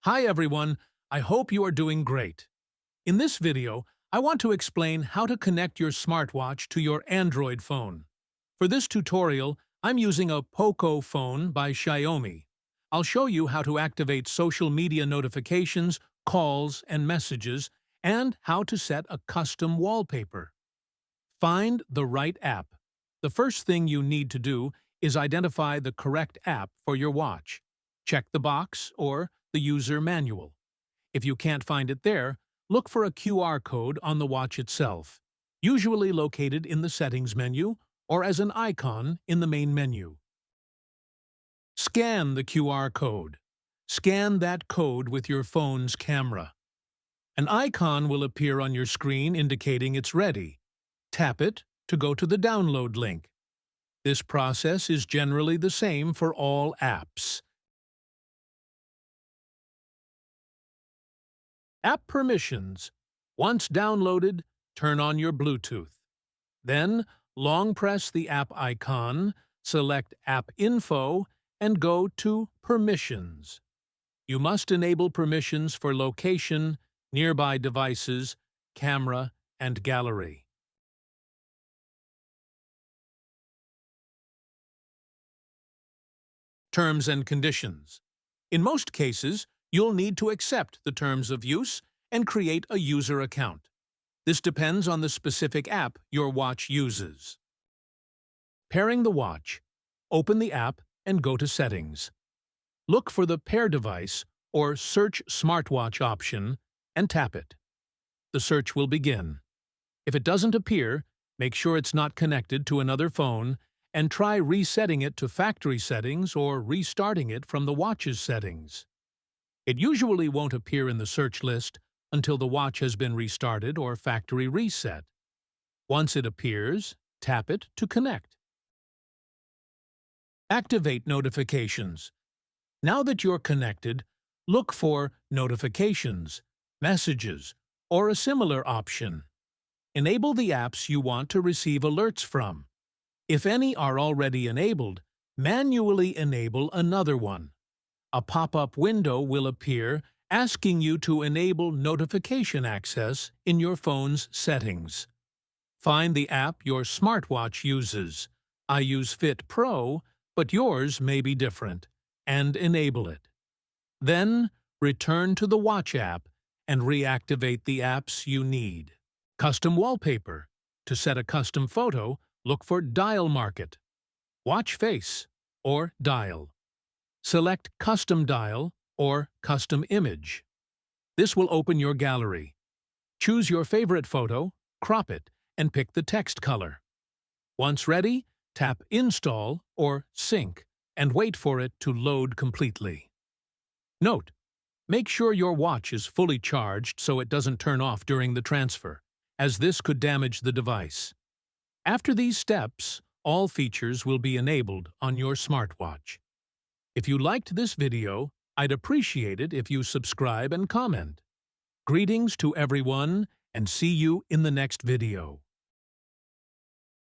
Hi everyone, I hope you are doing great. In this video, I want to explain how to connect your smartwatch to your Android phone. For this tutorial, I'm using a Poco phone by Xiaomi. I'll show you how to activate social media notifications, calls, and messages, and how to set a custom wallpaper. Find the right app. The first thing you need to do is identify the correct app for your watch. Check the box or the user manual. If you can't find it there, look for a QR code on the watch itself, usually located in the Settings menu or as an icon in the main menu. Scan the QR code. Scan that code with your phone's camera. An icon will appear on your screen indicating it's ready. Tap it to go to the download link. This process is generally the same for all apps. App permissions. Once downloaded, turn on your Bluetooth. Then, long press the app icon, select App Info, and go to Permissions. You must enable permissions for location, nearby devices, camera, and gallery. Terms and conditions. In most cases, you'll need to accept the terms of use and create a user account. This depends on the specific app your watch uses. Pairing the watch. Open the app and go to Settings. Look for the Pair Device or Search Smartwatch option and tap it. The search will begin. If it doesn't appear, make sure it's not connected to another phone and try resetting it to factory settings or restarting it from the watch's settings. It usually won't appear in the search list until the watch has been restarted or factory reset. Once it appears, tap it to connect. Activate notifications. Now that you're connected, look for Notifications, Messages, or a similar option. Enable the apps you want to receive alerts from. If any are already enabled, manually enable another one. A pop-up window will appear asking you to enable notification access in your phone's settings. Find the app your smartwatch uses. I use Fit Pro, but yours may be different, and enable it. Then, return to the Watch app and reactivate the apps you need. Custom wallpaper. To set a custom photo, look for Dial Market, Watch Face, or Dial. Select Custom Dial or Custom Image. This will open your gallery. Choose your favorite photo, crop it, and pick the text color. Once ready, tap Install or Sync and wait for it to load completely. Note: make sure your watch is fully charged so it doesn't turn off during the transfer, as this could damage the device. After these steps, all features will be enabled on your smartwatch. If you liked this video, I'd appreciate it if you subscribe and comment. Greetings to everyone, and see you in the next video.